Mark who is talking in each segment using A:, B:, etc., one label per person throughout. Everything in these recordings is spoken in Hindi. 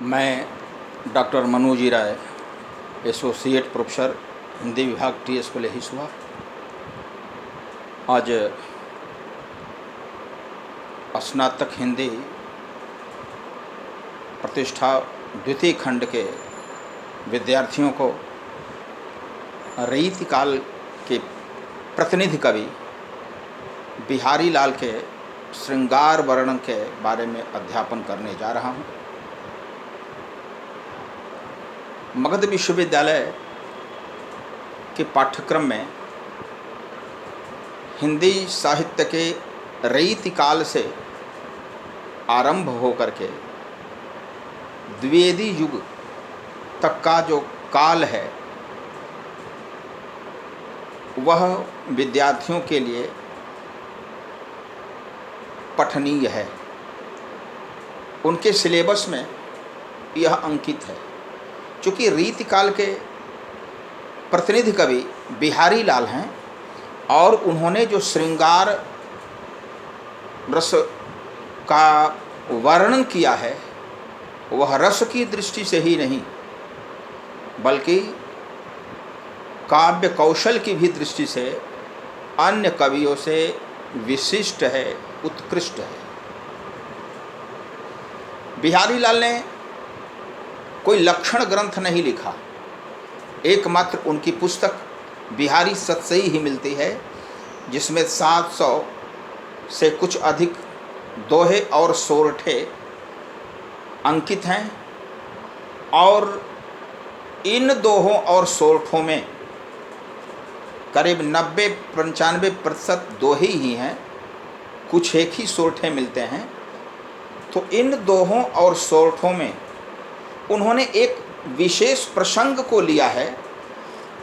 A: मैं डॉक्टर मनोज राय, एसोसिएट प्रोफेसर, हिंदी विभाग, TS कॉलेज हिसुआ। आज स्नातक हिंदी प्रतिष्ठा द्वितीय खंड के विद्यार्थियों को रीतिकाल के प्रतिनिधि कवि बिहारी लाल के श्रृंगार वर्णन के बारे में अध्यापन करने जा रहा हूँ। मगध विश्वविद्यालय के पाठ्यक्रम में हिंदी साहित्य के रीतिकाल से आरंभ होकर के द्विवेदी युग तक का जो काल है वह विद्यार्थियों के लिए पठनीय है। उनके सिलेबस में यह अंकित है। चूँकि रीतिकाल के प्रतिनिधि कवि बिहारी लाल हैं और उन्होंने जो श्रृंगार रस का वर्णन किया है वह रस की दृष्टि से ही नहीं बल्कि काव्य कौशल की भी दृष्टि से अन्य कवियों से विशिष्ट है, उत्कृष्ट है। बिहारी लाल ने कोई लक्षण ग्रंथ नहीं लिखा। एकमात्र उनकी पुस्तक बिहारी सतसई ही मिलती है, जिसमें 700 से कुछ अधिक दोहे और सोरठे अंकित हैं और इन दोहों और सोरठों में करीब 90-95% दोहे ही हैं, कुछ एक ही सोरठे मिलते हैं। तो इन दोहों और सोरठों में उन्होंने एक विशेष प्रसंग को लिया है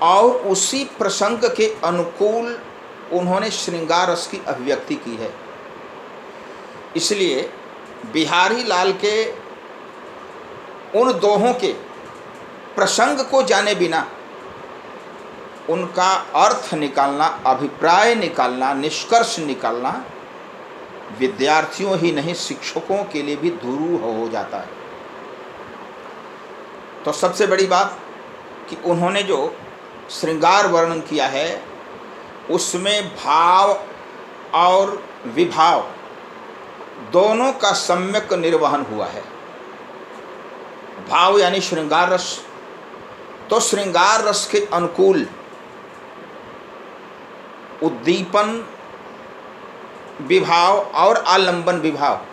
A: और उसी प्रसंग के अनुकूल उन्होंने श्रृंगार रस की अभिव्यक्ति की है। इसलिए बिहारी लाल के उन दोहों के प्रसंग को जाने बिना उनका अर्थ निकालना, अभिप्राय निकालना, निष्कर्ष निकालना विद्यार्थियों ही नहीं शिक्षकों के लिए भी दुरूह हो जाता है। तो सबसे बड़ी बात कि उन्होंने जो श्रृंगार वर्णन किया है उसमें भाव और विभाव दोनों का सम्यक निर्वहन हुआ है। भाव यानी श्रृंगार रस, तो श्रृंगार रस के अनुकूल उद्दीपन विभाव और आलंबन विभाव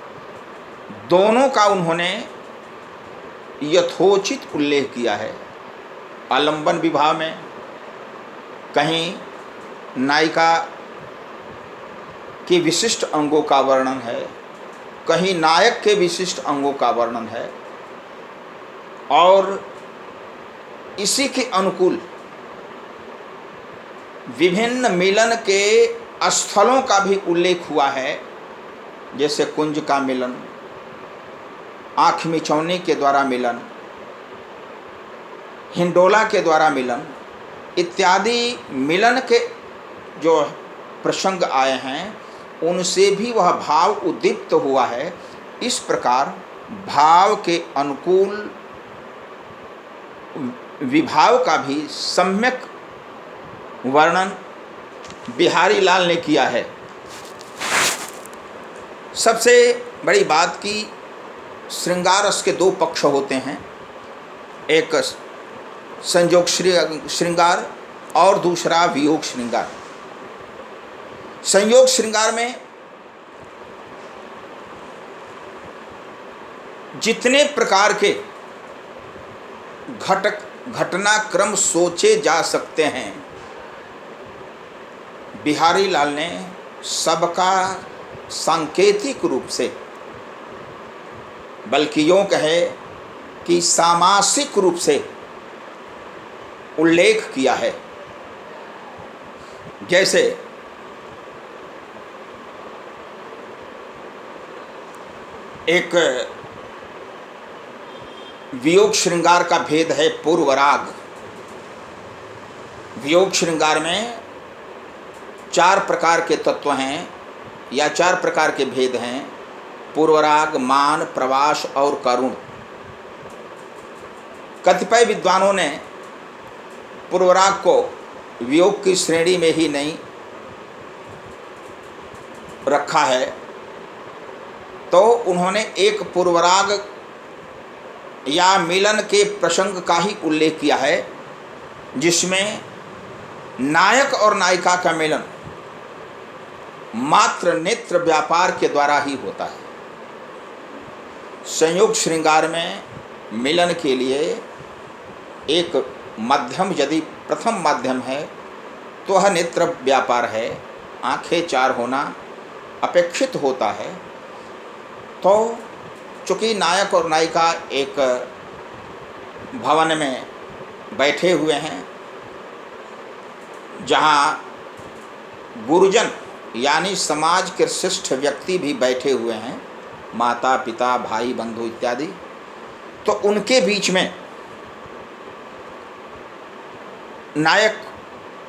A: दोनों का उन्होंने यथोचित उल्लेख किया है। आलंबन विभाव में कहीं नायिका के विशिष्ट अंगों का वर्णन है, कहीं नायक के विशिष्ट अंगों का वर्णन है और इसी के अनुकूल विभिन्न मिलन के स्थलों का भी उल्लेख हुआ है, जैसे कुंज का मिलन, आँख मिचौनी के द्वारा मिलन, हिंडोला के द्वारा मिलन इत्यादि मिलन के जो प्रसंग आए हैं उनसे भी वह भाव उद्दीप्त हुआ है। इस प्रकार भाव के अनुकूल विभाव का भी सम्यक वर्णन बिहारी लाल ने किया है। सबसे बड़ी बात कि श्रृंगार रस के दो पक्ष होते हैं, एक संयोग श्रृंगार और दूसरा वियोग श्रृंगार। संयोग श्रृंगार में जितने प्रकार के घटनाक्रम सोचे जा सकते हैं बिहारी लाल ने सबका सांकेतिक रूप से, बल्कि यूँ कहे कि सामासिक रूप से उल्लेख किया है। जैसे एक वियोग श्रृंगार का भेद है पूर्वराग। वियोग श्रृंगार में 4 प्रकार के तत्व हैं या 4 प्रकार के भेद हैं: पूर्वराग, मान, प्रवास और करुण। कतिपय विद्वानों ने पूर्वराग को वियोग की श्रेणी में ही नहीं रखा है, तो उन्होंने एक पूर्वराग या मिलन के प्रसंग का ही उल्लेख किया है जिसमें नायक और नायिका का मिलन मात्र नेत्र व्यापार के द्वारा ही होता है। संयोग श्रृंगार में मिलन के लिए एक माध्यम यदि प्रथम माध्यम है तो वह नेत्र व्यापार है, आंखें चार होना अपेक्षित होता है। तो चूँकि नायक और नायिका एक भवन में बैठे हुए हैं जहाँ गुरुजन यानी समाज के श्रेष्ठ व्यक्ति भी बैठे हुए हैं, माता पिता भाई बंधु इत्यादि, तो उनके बीच में नायक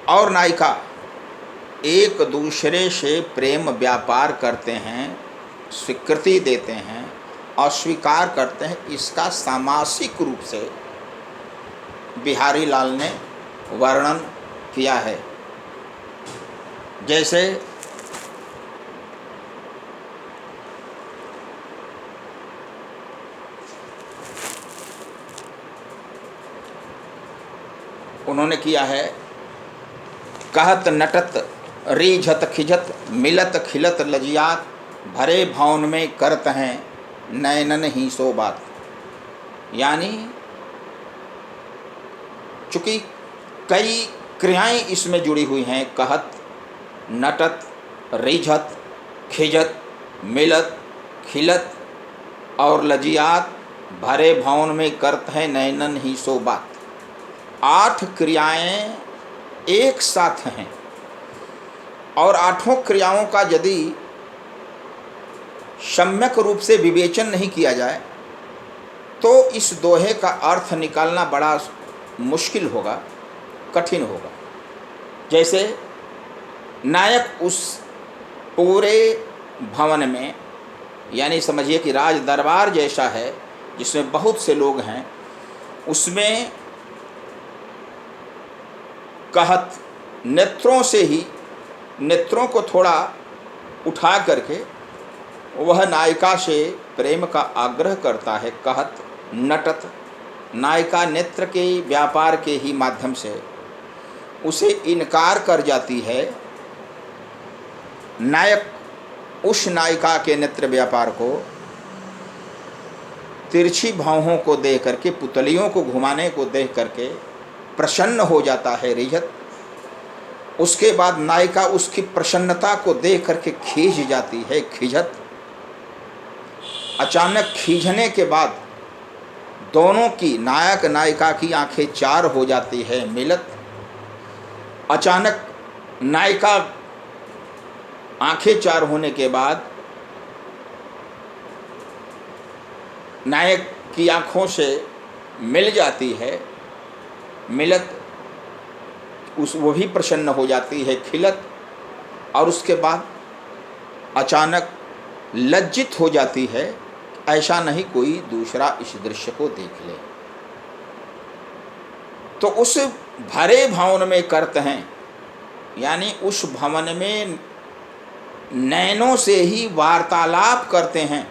A: और नायिका एक दूसरे से प्रेम व्यापार करते हैं, स्वीकृति देते हैं और स्वीकार करते हैं, इसका सामासिक रूप से बिहारी लाल ने वर्णन किया है। जैसे उन्होंने किया है, कहत नटत रीझत खिजत मिलत खिलत लजियात भरे भवन में करत हैं नैनन ही सो बात। यानी चूँकि कई क्रियाएं इसमें जुड़ी हुई हैं, कहत नटत रीझत खिजत मिलत खिलत और लजियात भरे भवन में करत हैं नैनन ही सो बात। 8 क्रियाएं एक साथ हैं और 8 क्रियाओं का यदि सम्यक रूप से विवेचन नहीं किया जाए तो इस दोहे का अर्थ निकालना बड़ा मुश्किल होगा, कठिन होगा। जैसे नायक उस पूरे भवन में, यानी समझिए कि राज दरबार जैसा है जिसमें बहुत से लोग हैं, उसमें कहत नेत्रों से ही, नेत्रों को थोड़ा उठा करके वह नायिका से प्रेम का आग्रह करता है। कहत नटत, नायिका नेत्र के व्यापार के ही माध्यम से उसे इनकार कर जाती है। नायक उस नायिका के नेत्र व्यापार को तिरछी भावों को देख करके, पुतलियों को घुमाने को देख करके प्रसन्न हो जाता है रिझत। उसके बाद नायिका उसकी प्रसन्नता को देख करके खींच जाती है खिजत। अचानक खींचने के बाद दोनों की, नायक नायिका की आंखें चार हो जाती है मिलत। अचानक नायिका आंखें चार होने के बाद नायक की आंखों से मिल जाती है मिलत, वो भी प्रसन्न हो जाती है खिलत। और उसके बाद अचानक लज्जित हो जाती है, ऐसा नहीं कोई दूसरा इस दृश्य को देख ले। तो उस भरे भवन में करते हैं, यानी उस भवन में नैनों से ही वार्तालाप करते हैं।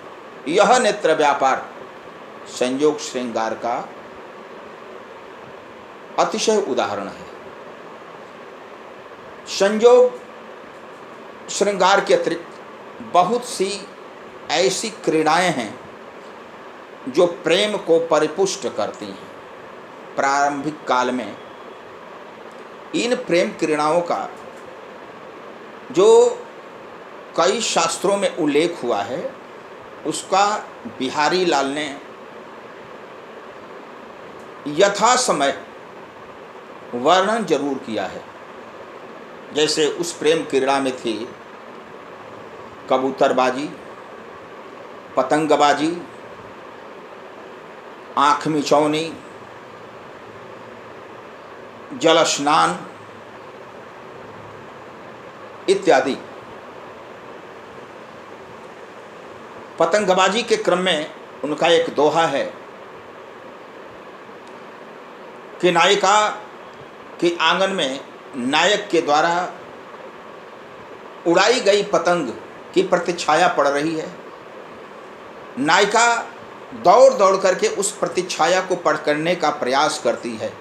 A: यह नेत्र व्यापार संयोग श्रृंगार का अतिशय उदाहरण है। संयोग श्रृंगार के अतिरिक्त बहुत सी ऐसी क्रीड़ाएं हैं जो प्रेम को परिपुष्ट करती हैं। प्रारंभिक काल में इन प्रेम क्रीड़ाओं का जो कई शास्त्रों में उल्लेख हुआ है, उसका बिहारी लाल ने यथा समय वर्णन जरूर किया है। जैसे उस प्रेम क्रीड़ा में थी कबूतरबाजी, पतंगबाजी, आँख मिचौनी, जल स्नान इत्यादि। पतंगबाजी के क्रम में उनका एक दोहा है, कि नायिका के आंगन में नायक के द्वारा उड़ाई गई पतंग की प्रतिछाया पड़ रही है। नायिका दौड़ दौड़ करके उस प्रतिछाया को पकड़ने का प्रयास करती है,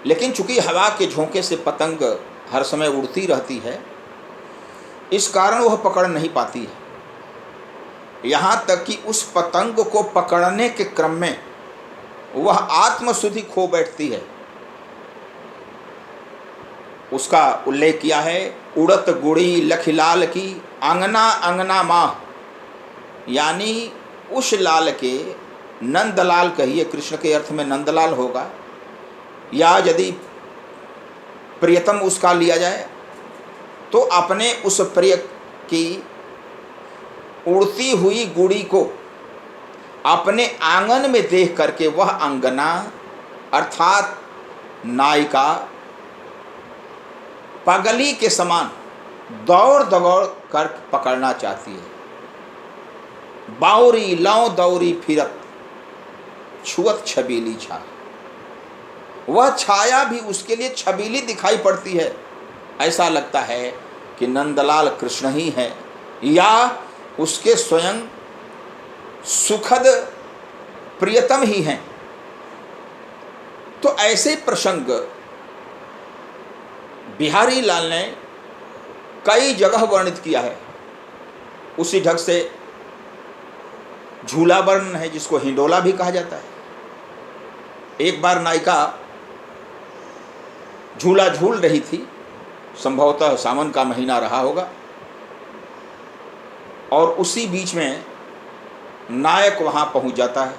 A: लेकिन चूंकि हवा के झोंके से पतंग हर समय उड़ती रहती है, इस कारण वह पकड़ नहीं पाती है। यहाँ तक कि उस पतंग को पकड़ने के क्रम में वह आत्मशुद्धि खो बैठती है। उसका उल्लेख किया है, उड़त गुड़ी लखिलाल की अंगना अंगना माह, यानी उस लाल के, नंदलाल कहिए, कृष्ण के अर्थ में नंदलाल होगा, या यदि प्रियतम उसका लिया जाए तो अपने उस प्रिय की उड़ती हुई गुड़ी को अपने आंगन में देख करके वह अंगना अर्थात नायिका पगली के समान दौड़ दौड़ कर पकड़ना चाहती है। बाउरी लौ दौरी फिरत छुअत छबीली छा, वह छाया भी उसके लिए छबीली दिखाई पड़ती है। ऐसा लगता है कि नंदलाल कृष्ण ही है या उसके स्वयं सुखद प्रियतम ही हैं। तो ऐसे प्रसंग बिहारी लाल ने कई जगह वर्णित किया है। उसी ढंग से झूला वर्णन है, जिसको हिंडोला भी कहा जाता है। एक बार नायिका झूला झूल रही थी, संभवतः सावन का महीना रहा होगा, और उसी बीच में नायक वहां पहुंच जाता है।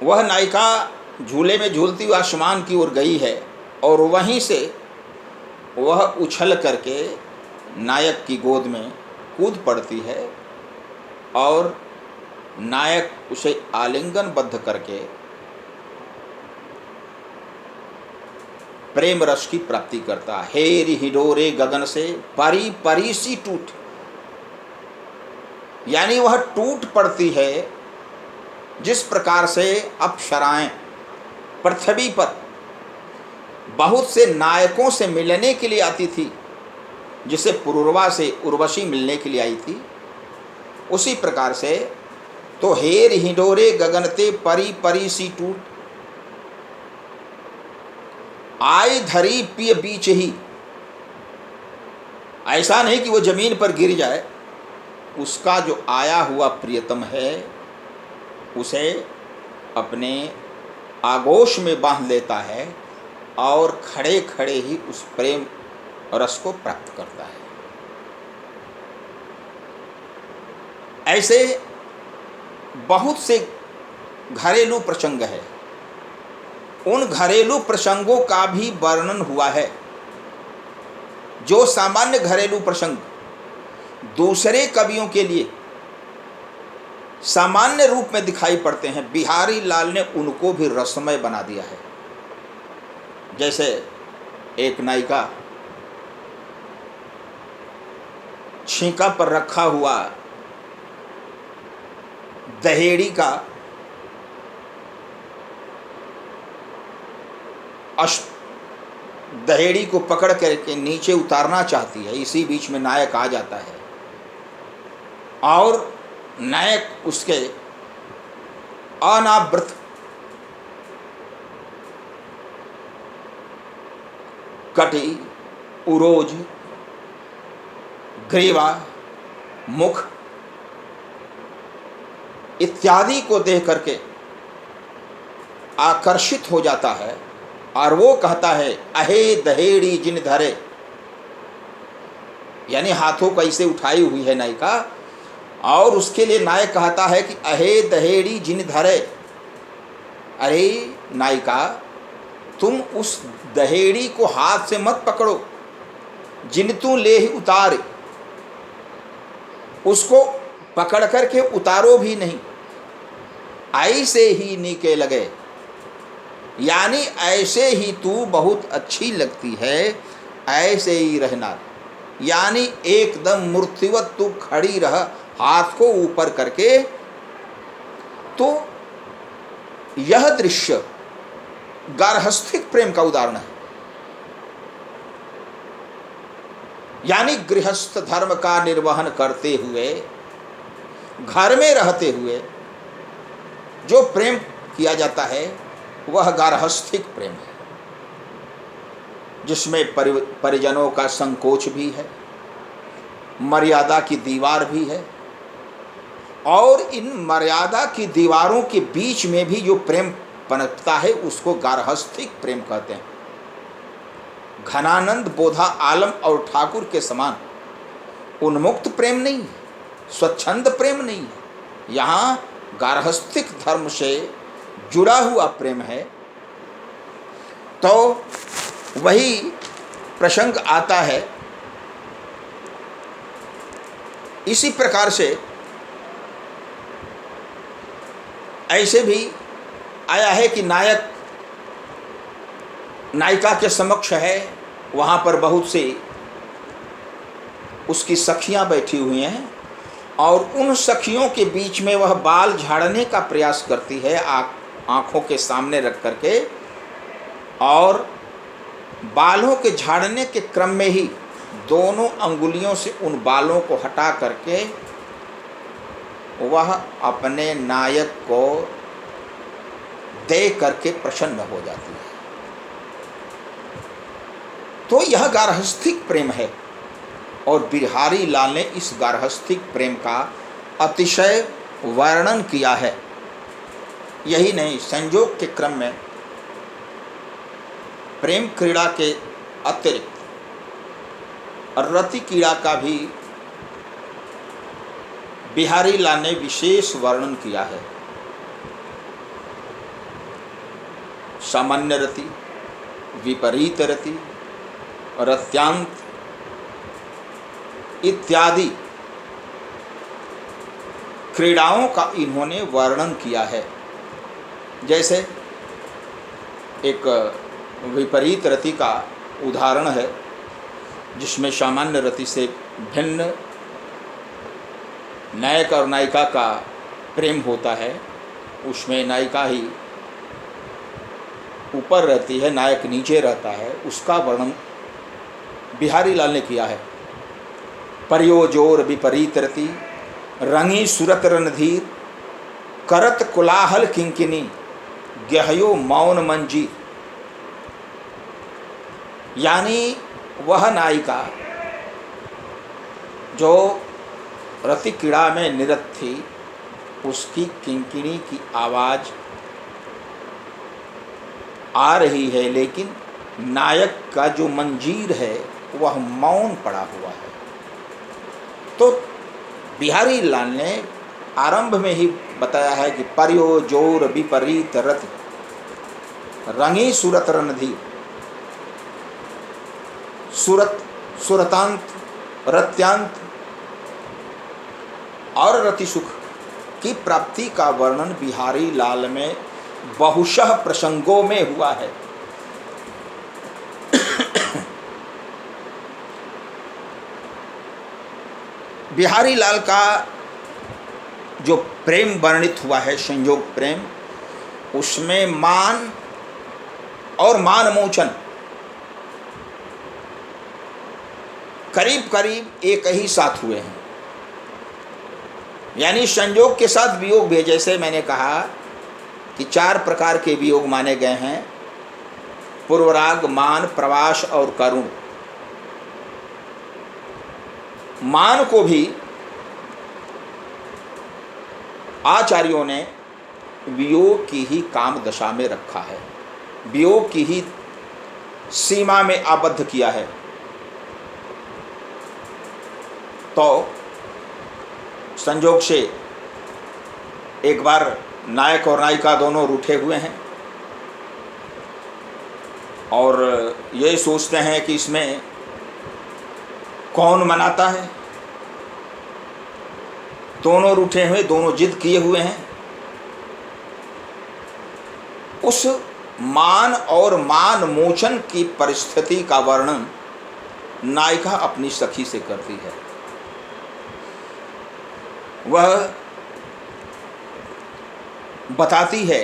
A: वह नायिका झूले में झूलती हुई आसमान की ओर गई है और वहीं से वह उछल करके नायक की गोद में कूद पड़ती है और नायक उसे आलिंगनबद्ध करके प्रेम रस की प्राप्ति करता है। हेरी हिडोरे गगन से परी परी सी टूट, यानी वह टूट पड़ती है जिस प्रकार से अप्सराएं पृथ्वी पर बहुत से नायकों से मिलने के लिए आती थी, जिसे पुरुरवा से उर्वशी मिलने के लिए आई थी, उसी प्रकार से तो हेर हिडोरे गगनते परी परी सी टूट, आई धरी पिय बीच ही। ऐसा नहीं कि वो जमीन पर गिर जाए, उसका जो आया हुआ प्रियतम है उसे अपने आगोश में बांध लेता है और खड़े खड़े ही उस प्रेम रस को प्राप्त करता है। ऐसे बहुत से घरेलू प्रसंग है। उन घरेलू प्रसंगों का भी वर्णन हुआ है। जो सामान्य घरेलू प्रसंग दूसरे कवियों के लिए सामान्य रूप में दिखाई पड़ते हैं, बिहारी लाल ने उनको भी रसमय बना दिया है। जैसे एक नायिका छींका पर रखा हुआ दहेड़ी का दहेड़ी को पकड़ करके नीचे उतारना चाहती है। इसी बीच में नायक आ जाता है और नायक उसके अनावृत कटी, उरोज, ग्रीवा, मुख इत्यादि को देख करके आकर्षित हो जाता है और वो कहता है अहे दहेड़ी जिन धरे, यानी हाथों कैसे उठाई हुई है नायिका, और उसके लिए नायक कहता है कि अहे दहेड़ी जिन धरे, अरे नायिका तुम उस दहेड़ी को हाथ से मत पकड़ो, जिन तू ले ही उतार, उसको पकड़ करके उतारो भी नहीं, ऐसे ही नीके लगे, यानी ऐसे ही तू बहुत अच्छी लगती है, ऐसे ही रहना, यानी एकदम मूर्तिवत तू खड़ी रह, हाथ को ऊपर करके। तो यह दृश्य गार्हस्थ्यिक प्रेम का उदाहरण है। यानी गृहस्थ धर्म का निर्वहन करते हुए, घर में रहते हुए जो प्रेम किया जाता है वह गार्हस्थ्यिक प्रेम है, जिसमें परिजनों का संकोच भी है, मर्यादा की दीवार भी है, और इन मर्यादा की दीवारों के बीच में भी जो प्रेम पनपता है उसको गार्हस्थ्यिक प्रेम कहते हैं। घनानंद, बोधा, आलम और ठाकुर के समान उन्मुक्त प्रेम नहीं है, स्वच्छंद प्रेम नहीं है। यहाँ गार्हस्थ्यिक धर्म से जुड़ा हुआ प्रेम है। तो वही प्रसंग आता है। इसी प्रकार से ऐसे भी आया है कि नायक नायिका के समक्ष है, वहाँ पर बहुत सी उसकी सखियाँ बैठी हुई हैं और उन सखियों के बीच में वह बाल झाड़ने का प्रयास करती है आँखों के सामने रख करके, और बालों के झाड़ने के क्रम में ही दोनों अंगुलियों से उन बालों को हटा करके वह अपने नायक को दे करके प्रसन्न हो जाती है। तो यह गार्हस्थ्यिक प्रेम है और बिहारी लाल ने इस गार्हस्थ्यिक प्रेम का अतिशय वर्णन किया है। यही नहीं, संयोग के क्रम में प्रेम क्रीड़ा के अतिरिक्त रति क्रीड़ा का भी बिहारी लाल ने विशेष वर्णन किया है। सामान्य रति, विपरीत रति, रत्यांत इत्यादि क्रीड़ाओं का इन्होंने वर्णन किया है। जैसे एक विपरीत रति का उदाहरण है, जिसमें सामान्य रति से भिन्न नायक और नायिका का प्रेम होता है। उसमें नायिका ही ऊपर रहती है, नायक नीचे रहता है। उसका वर्णन बिहारी लाल ने किया है। पर्योजोर विपरीत रति, रंगी सुरत रणधीर, करत कोलाहल किंकिनी, गहयो मौन मंजीर। यानी वह नायिका जो रति क्रीड़ा में निरत थी, उसकी किंकिणी की आवाज़ आ रही है, लेकिन नायक का जो मंजीर है वह मौन पड़ा हुआ है। तो बिहारी लाल ने आरंभ में ही बताया है कि पर्योजोर विपरीत रति, रंगी सुरत रणधीर। सुरत, सुरतांत, रत्यांत और रति सुख की प्राप्ति का वर्णन बिहारी लाल में बहुशः प्रसंगों में हुआ है। बिहारी लाल का जो प्रेम वर्णित हुआ है, संयोग प्रेम, उसमें मान और मान मोचन करीब करीब एक ही साथ हुए हैं। यानी संयोग के साथ वियोग भी है। जैसे मैंने कहा कि 4 प्रकार के वियोग माने गए हैं: पूर्वराग, मान, प्रवास और करुण। मान को भी आचार्यों ने वियोग की ही काम दशा में रखा है, वियोग की ही सीमा में आबद्ध किया है। तो संयोग से एक बार नायक और नायिका दोनों रूठे हुए हैं और ये सोचते हैं कि इसमें कौन मनाता है। दोनों रूठे हुए, दोनों जिद किए हुए हैं। उस मान और मान मोचन की परिस्थिति का वर्णन नायिका अपनी सखी से करती है। वह बताती है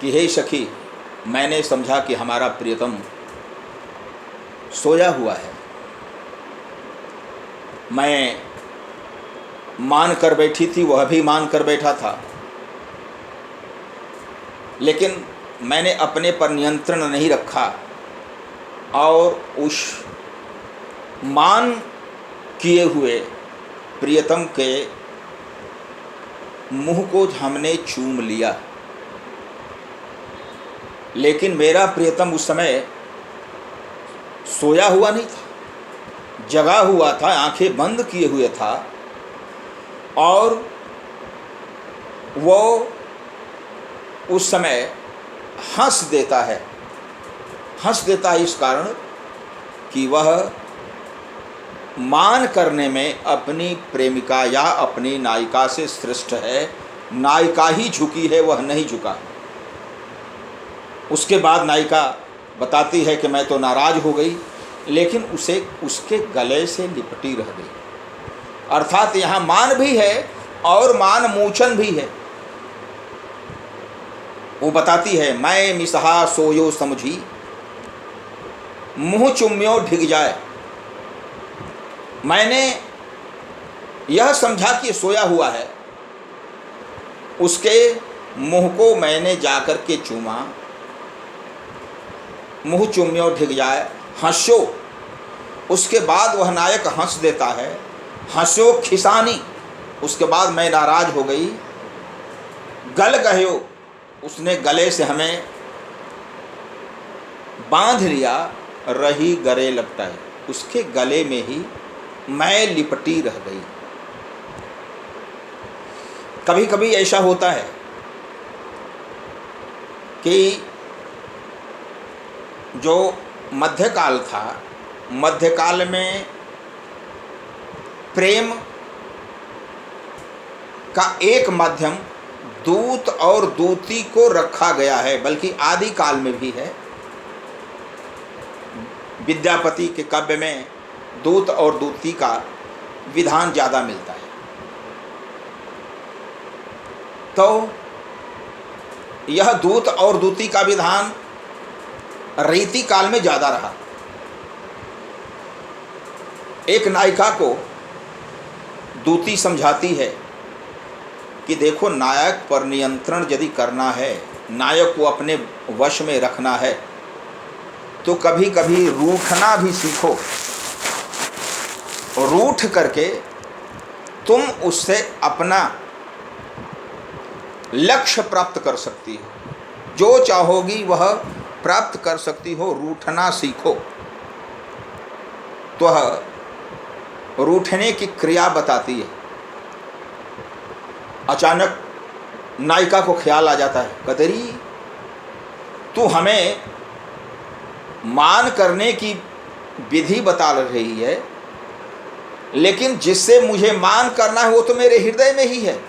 A: कि हे सखी, मैंने समझा कि हमारा प्रियतम सोया हुआ है। मैं मान कर बैठी थी, वह भी मान कर बैठा था, लेकिन मैंने अपने पर नियंत्रण नहीं रखा और उस मान किए हुए प्रियतम के मुंह को हमने चूम लिया। लेकिन मेरा प्रियतम उस समय सोया हुआ नहीं था, जगा हुआ था, आंखें बंद किए हुए था, और वो उस समय हंस देता है इस कारण कि वह मान करने में अपनी प्रेमिका या अपनी नायिका से श्रेष्ठ है। नायिका ही झुकी है, वह नहीं झुका। उसके बाद नायिका बताती है कि मैं तो नाराज़ हो गई, लेकिन उसे उसके गले से लिपटी रह गई। अर्थात यहाँ मान भी है और मान मोचन भी है। वो बताती है, मैं मिसहा सोयो समझी, मुँह चुम्यो ढिग जाए। मैंने यह समझा कि सोया हुआ है, उसके मुँह को मैंने जाकर के चूमा। मुँह चुम्यो ढिग जाए, हंसो। उसके बाद वह नायक हंस देता है, हंसो खिसानी। उसके बाद मैं नाराज़ हो गई। गल गयो, उसने गले से हमें बांध लिया। रही गले लपटाए, उसके गले में ही मैं लिपटी रह गई। कभी कभी ऐसा होता है कि जो मध्यकाल था, मध्यकाल में प्रेम का एक माध्यम दूत और दूती को रखा गया है, बल्कि आदि काल में भी है। विद्यापति के काव्य में दूत और दूती का विधान ज़्यादा मिलता है। तो यह दूत और दूती का विधान रीति काल में ज़्यादा रहा। एक नायिका को दूती समझाती है कि देखो, नायक पर नियंत्रण यदि करना है, नायक को अपने वश में रखना है, तो कभी कभी रूठना भी सीखो। रूठ करके तुम उससे अपना लक्ष्य प्राप्त कर सकती हो, जो चाहोगी वह प्राप्त कर सकती हो। रूठना सीखो। तो वह रूठने की क्रिया बताती है। अचानक नायिका को ख्याल आ जाता है, कदरी तू हमें मान करने की विधि बता रही है, लेकिन जिससे मुझे मान करना है वो तो मेरे हृदय में ही है।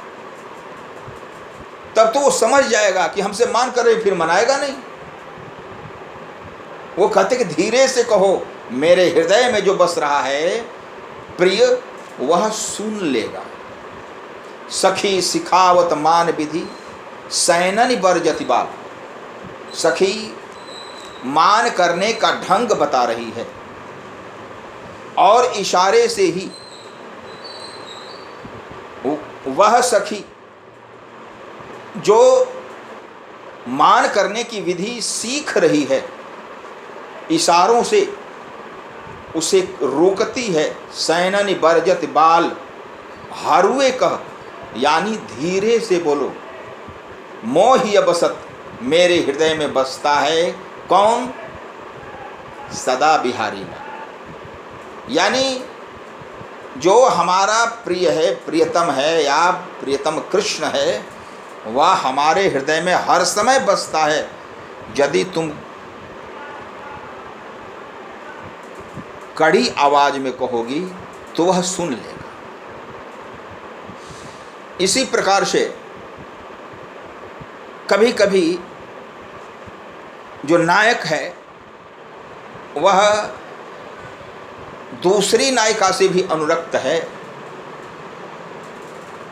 A: तब तो वो समझ जाएगा कि हमसे मान कर रहे, फिर मनाएगा नहीं। वो कहते कि धीरे से कहो, मेरे हृदय में जो बस रहा है प्रिय, वह सुन लेगा। सखी सिखावत मान विधि, सैनन बरजति बाल। सखी मान करने का ढंग बता रही है, और इशारे से ही वह सखी जो मान करने की विधि सीख रही है, इशारों से उसे रोकती है। सैनन बरजत बाल, हारुए कह, यानी धीरे से बोलो। मोह बसत, मेरे हृदय में बसता है कौन? सदा बिहारी में, यानी जो हमारा प्रिय है, प्रियतम है या प्रियतम कृष्ण है, वह हमारे हृदय में हर समय बसता है। यदि तुम कड़ी आवाज में कहोगी तो वह सुन लेगा। इसी प्रकार से कभी कभी जो नायक है वह दूसरी नायिका से भी अनुरक्त है,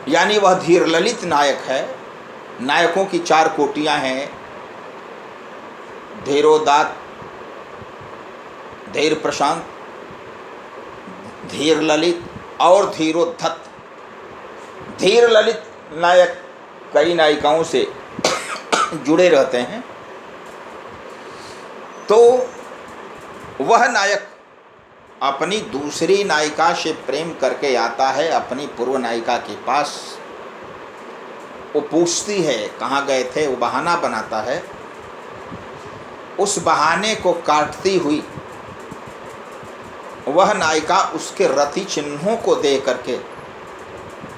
A: यानी वह धीर ललित नायक है। नायकों की चार कोटियां हैं, धीरोदात, धीर प्रशांत, धीर ललित और धीरोद्धत। धीर ललित नायक कई नायिकाओं से जुड़े रहते हैं, तो वह नायक अपनी दूसरी नायिका से प्रेम करके आता है अपनी पूर्व नायिका के पास। वो पूछती है कहाँ गए थे, वो बहाना बनाता है। उस बहाने को काटती हुई वह नायिका उसके रति चिन्हों को देख करके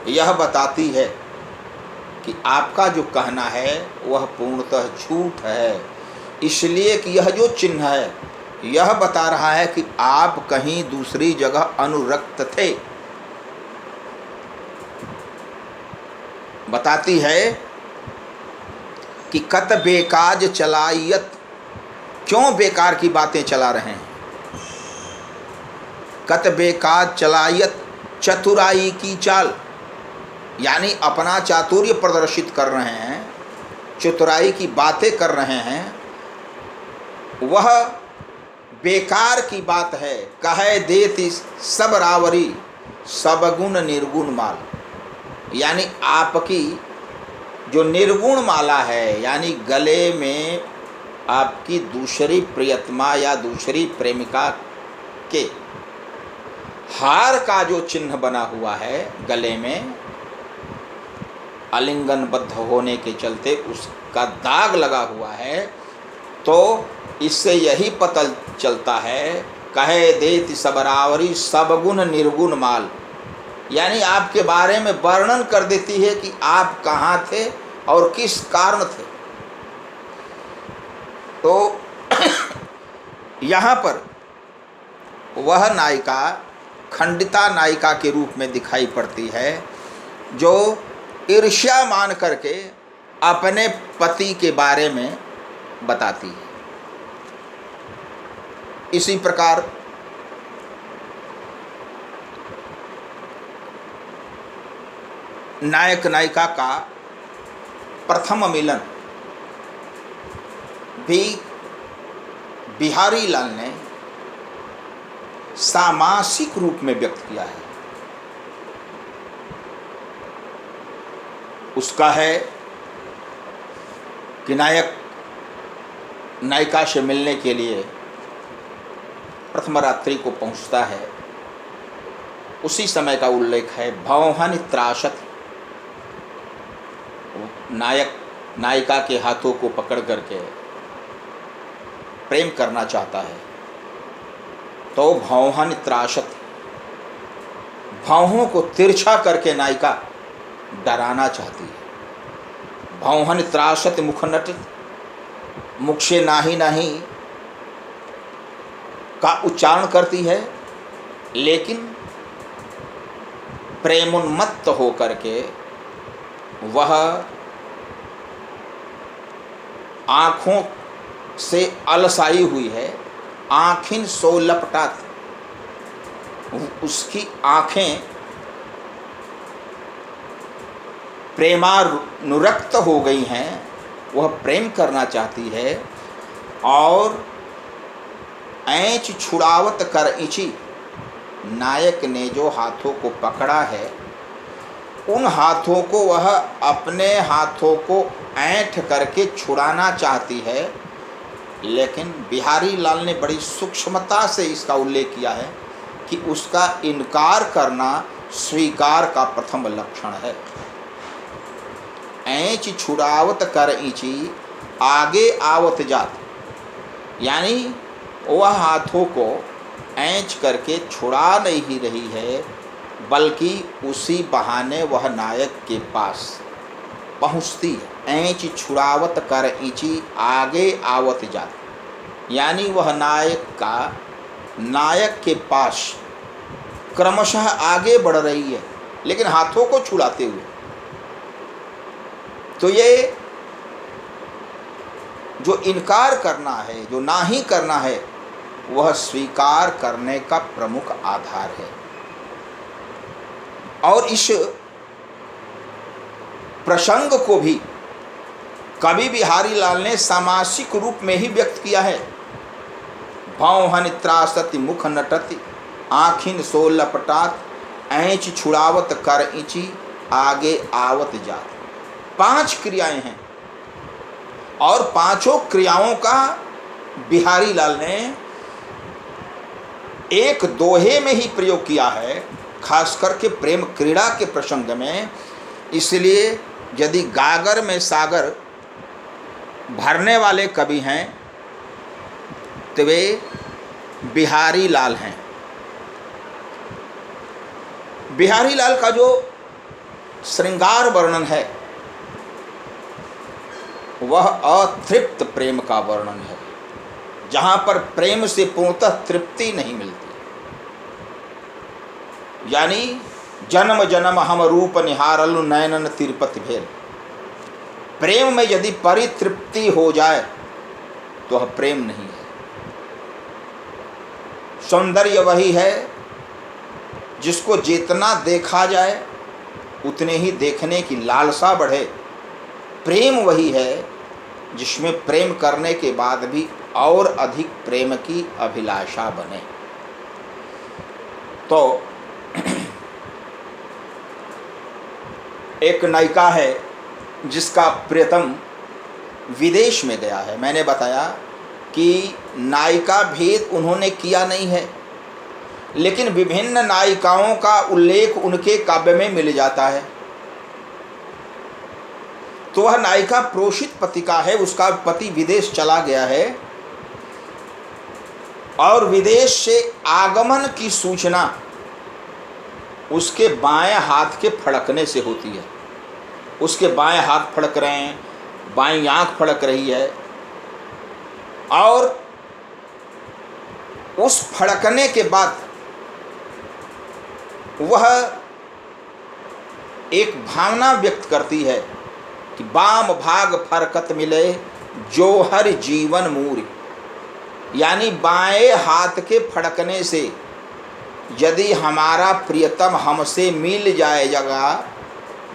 A: यह बताती है कि आपका जो कहना है वह पूर्णतः झूठ है, इसलिए कि यह जो चिन्ह है यह बता रहा है कि आप कहीं दूसरी जगह अनुरक्त थे। बताती है कि कत बेकाज चलायत, क्यों बेकार की बातें चला रहे हैं। कत बेकाज चलायत चतुराई की चाल, यानी अपना चातुर्य प्रदर्शित कर रहे हैं, चतुराई की बातें कर रहे हैं, वह बेकार की बात है। कहे देती सब रावरी सब गुण निर्गुण माल, यानी आपकी जो निर्गुण माला है, यानी गले में आपकी दूसरी प्रियतमा या दूसरी प्रेमिका के हार का जो चिन्ह बना हुआ है गले में, आलिंगनबद्ध होने के चलते उसका दाग लगा हुआ है, तो इससे यही पता चलता है कहे देती सबरावरी सब गुण निर्गुण माल, यानी आपके बारे में वर्णन कर देती है कि आप कहाँ थे और किस कारण थे। तो यहाँ पर वह नायिका खंडिता नायिका के रूप में दिखाई पड़ती है, जो ईर्ष्या मान करके अपने पति के बारे में बताती है। इसी प्रकार नायक नायिका का प्रथम मिलन भी बिहारी लाल ने सामासिक रूप में व्यक्त किया है। उसका है कि नायक नायिका से मिलने के लिए प्रथम रात्रि को पहुंचता है, उसी समय का उल्लेख है। भौहन त्रासत, नायक नायिका के हाथों को पकड़ करके प्रेम करना चाहता है, तो भौहन त्रासत, भौहों को तिरछा करके नायिका डराना चाहती है। भौहन त्रासत मुखनट, मुख से नाही नाही का उच्चारण करती है, लेकिन प्रेमोन्मत्त हो करके वह आँखों से अलसाई हुई है। आँखिन सो लपटात, उसकी आँखें प्रेमानुरक्त हो गई हैं, वह प्रेम करना चाहती है। और ऐंच छुड़ावत कर इची, नायक ने जो हाथों को पकड़ा है उन हाथों को वह अपने हाथों को ऐंठ करके छुड़ाना चाहती है, लेकिन बिहारी लाल ने बड़ी सूक्ष्मता से इसका उल्लेख किया है कि उसका इनकार करना स्वीकार का प्रथम लक्षण है। ऐंच छुड़ावत कर इची आगे आवत जात, यानी वह हाथों को ऐंच करके छुड़ा नहीं रही है, बल्कि उसी बहाने वह नायक के पास पहुँचती है। ऐंच छुड़ावत कर इची आगे आवत जात, यानी वह नायक के पास क्रमशः आगे बढ़ रही है, लेकिन हाथों को छुड़ाते हुए। तो ये जो इनकार करना है, जो नाही करना है, वह स्वीकार करने का प्रमुख आधार है। और इस प्रसंग को भी कवि बिहारी लाल ने सामासिक रूप में ही व्यक्त किया है। भौहन त्रासति मुख नटति, आँखिन सो लपटात, ऐंच छुड़ावत कर इंची, आगे आवत जात। 5 क्रियाएं हैं और पांचों क्रियाओं का बिहारी लाल ने एक दोहे में ही प्रयोग किया है, खास करके प्रेम क्रीड़ा के प्रसंग में। इसलिए यदि गागर में सागर भरने वाले कवि हैं तो वे बिहारी लाल हैं। बिहारी लाल का जो श्रृंगार वर्णन है वह अतृप्त प्रेम का वर्णन है, जहाँ पर प्रेम से पूर्णतः तृप्ति नहीं मिलती। यानी जन्म जन्म हम रूप निहारलु, नयनन तिरुपति भेल। प्रेम में यदि परितृप्ति हो जाए तो वह प्रेम नहीं है। सौंदर्य वही है जिसको जितना देखा जाए उतने ही देखने की लालसा बढ़े। प्रेम वही है जिसमें प्रेम करने के बाद भी और अधिक प्रेम की अभिलाषा बने। तो एक नायिका है जिसका प्रियतम विदेश में गया है। मैंने बताया कि नायिका भेद उन्होंने किया नहीं है, लेकिन विभिन्न नायिकाओं का उल्लेख उनके काव्य में मिल जाता है। तो वह नायिका प्रोषित पति का है, उसका पति विदेश चला गया है और विदेश से आगमन की सूचना उसके बाएं हाथ के फड़कने से होती है। उसके बाएं हाथ फड़क रहे हैं, बाईं आंख फड़क रही है और उस फड़कने के बाद वह एक भावना व्यक्त करती है कि बाम भाग फरकत मिले जो हर जीवन मूरी। यानी बाएं हाथ के फड़कने से यदि हमारा प्रियतम हमसे मिल जाएगा,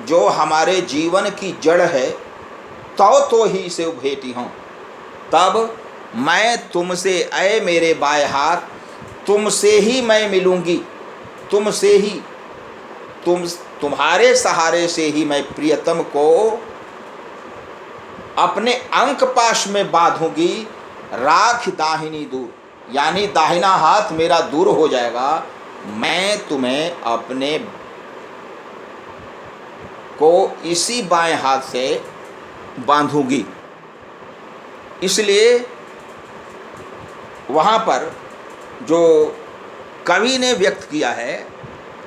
A: जो हमारे जीवन की जड़ है, तो ही से भेटी हूँ। तब मैं तुमसे, ऐ मेरे बाएं हाथ, तुमसे ही मैं मिलूँगी, तुमसे ही, तुम्हारे सहारे से ही मैं प्रियतम को अपने अंक पाश में बांधूंगी। राख दाहिनी दूर, यानी दाहिना हाथ मेरा दूर हो जाएगा, मैं तुम्हें अपने को इसी बाएं हाथ से बांधूंगी। इसलिए वहाँ पर जो कवि ने व्यक्त किया है,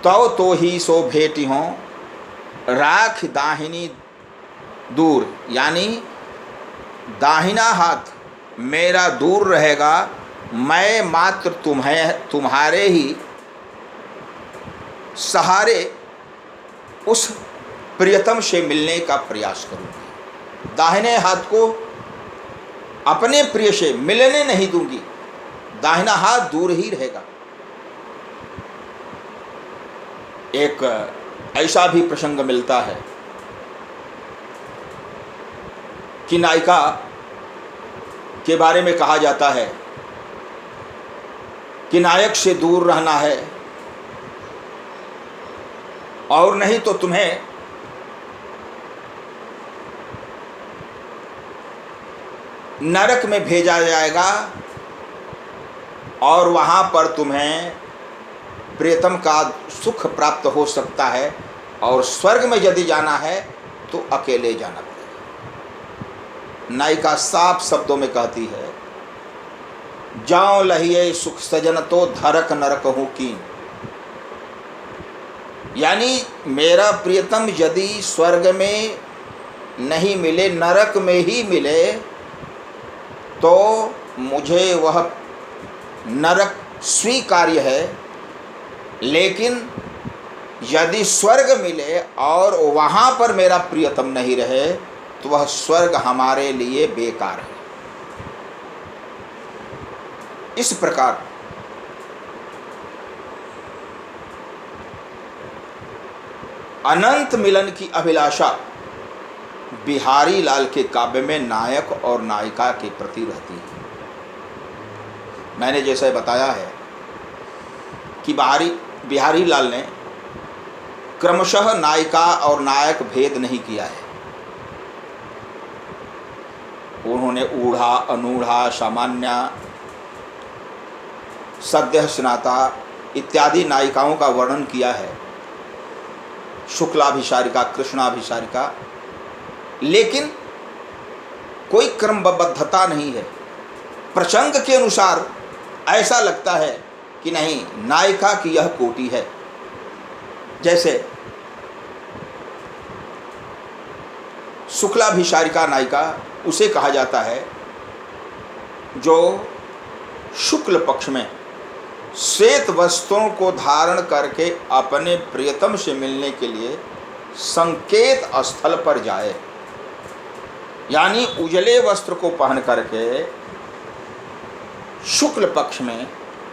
A: तो ही सो भेटी हों, राख दाहिनी दूर, यानी दाहिना हाथ मेरा दूर रहेगा, मैं मात्र तुम्हारे ही सहारे उस प्रियतम से मिलने का प्रयास करूँगी। दाहिने हाथ को अपने प्रिय से मिलने नहीं दूंगी, दाहिना हाथ दूर ही रहेगा। एक ऐसा भी प्रसंग मिलता है कि नायिका के बारे में कहा जाता है कि नायक से दूर रहना है और नहीं तो तुम्हें नरक में भेजा जाएगा और वहाँ पर तुम्हें प्रियतम का सुख प्राप्त हो सकता है, और स्वर्ग में यदि जाना है तो अकेले जाना पड़ेगा। नायिका साफ शब्दों में कहती है, जाओ लहिए सुख सजन तो धरक नरक हूँ कीन। यानी मेरा प्रियतम यदि स्वर्ग में नहीं मिले, नरक में ही मिले, तो मुझे वह नरक स्वीकार्य है, लेकिन यदि स्वर्ग मिले और वहाँ पर मेरा प्रियतम नहीं रहे तो वह स्वर्ग हमारे लिए बेकार है। इस प्रकार अनंत मिलन की अभिलाषा बिहारी लाल के काव्य में नायक और नायिका के प्रति रहती है। मैंने जैसे बताया है कि बिहारी लाल ने क्रमशः नायिका और नायक भेद नहीं किया है। उन्होंने ऊढ़ा, अनूढ़ा, सामान्य, सद्य स्नाता इत्यादि नायिकाओं का वर्णन किया है, शुक्लाभिसारिका, कृष्णाभिसारिका, लेकिन कोई क्रमबद्धता नहीं है। प्रसंग के अनुसार ऐसा लगता है कि नहीं, नायिका की यह कोटि है। जैसे शुक्लाभिसारिका नायिका उसे कहा जाता है जो शुक्ल पक्ष में श्वेत वस्त्रों को धारण करके अपने प्रियतम से मिलने के लिए संकेत स्थल पर जाए, यानी उजले वस्त्र को पहन करके शुक्ल पक्ष में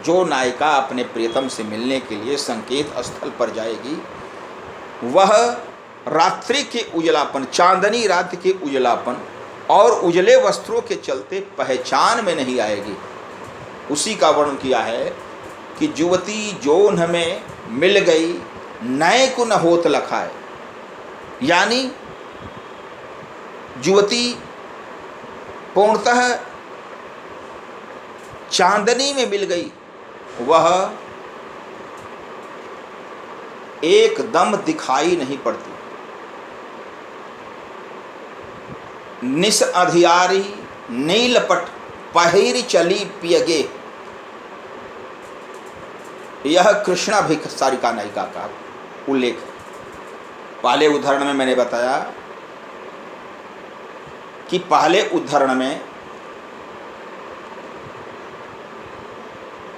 A: जो नायिका अपने प्रियतम से मिलने के लिए संकेत स्थल पर जाएगी, वह रात्रि के उजलापन, चांदनी रात के उजलापन और उजले वस्त्रों के चलते पहचान में नहीं आएगी। उसी का वर्णन किया है कि जुवती जोन हमें मिल गई, नए को न होत लखाए, यानी युवती पूर्णतः चांदनी में मिल गई, वह एकदम दिखाई नहीं पड़ती। निस अधियारी नीलपट पहिर चली पियगे, यह कृष्णाभिसारिका नायिका का उल्लेख है। पहले उदाहरण में मैंने बताया कि पहले उदाहरण में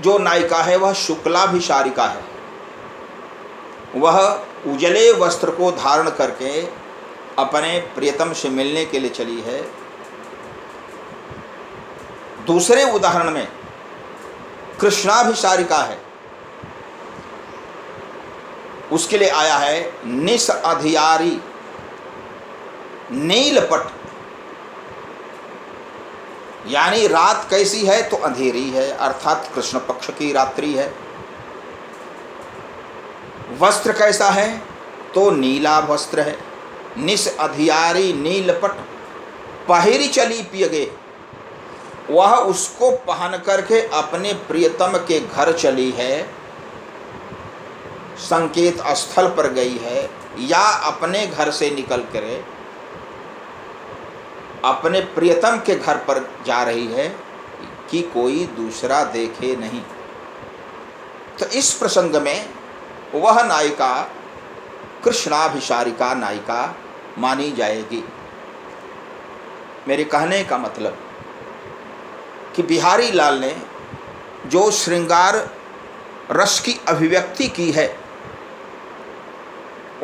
A: जो नायिका है वह शुक्लाभिसारिका है, वह उजले वस्त्र को धारण करके अपने प्रियतम से मिलने के लिए चली है। दूसरे उदाहरण में कृष्णाभिसारिका है, उसके लिए आया है निस अधियारी नीलपट, यानी रात कैसी है तो अंधेरी है, अर्थात कृष्ण पक्ष की रात्रि है। वस्त्र कैसा है तो नीला वस्त्र है। निस अधियारी नीलपट पहिरी चली पियगे, वह उसको पहन करके अपने प्रियतम के घर चली है, संकेत स्थल पर गई है, या अपने घर से निकल कर अपने प्रियतम के घर पर जा रही है कि कोई दूसरा देखे नहीं। तो इस प्रसंग में वह नायिका कृष्णाभिसारिका नायिका मानी जाएगी। मेरे कहने का मतलब कि बिहारी लाल ने जो श्रृंगार रस की अभिव्यक्ति की है,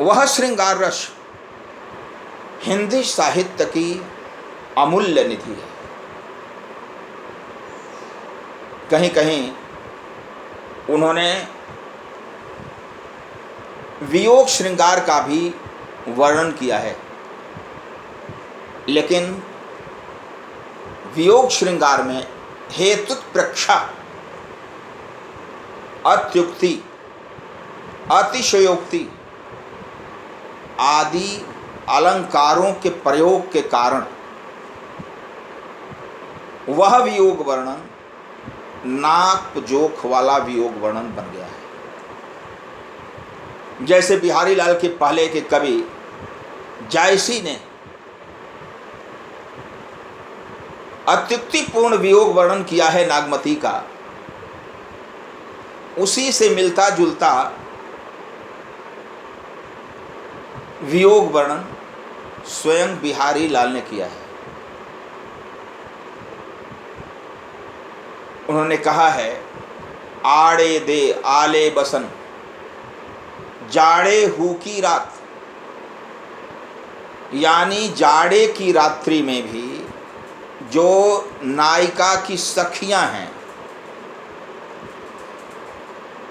A: वह श्रृंगार रस हिंदी साहित्य की अमूल्य निधि है। कहीं कहीं उन्होंने वियोग श्रृंगार का भी वर्णन किया है, लेकिन वियोग श्रृंगार में हेतुप्रक्षा, अत्युक्ति, अतिशयोक्ति आदि अलंकारों के प्रयोग के कारण वह वियोग वर्णन नाक जोख वाला वियोग वर्णन बन गया है। जैसे बिहारी लाल के पहले के कवि जायसी ने अत्युक्तिपूर्ण वियोग वर्णन किया है नागमती का, उसी से मिलता जुलता वियोग वर्णन स्वयं बिहारी लाल ने किया है। उन्होंने कहा है, आड़े दे आले बसन जाड़े हु की रात, यानी जाड़े की रात्रि में भी जो नायिका की सखियां हैं,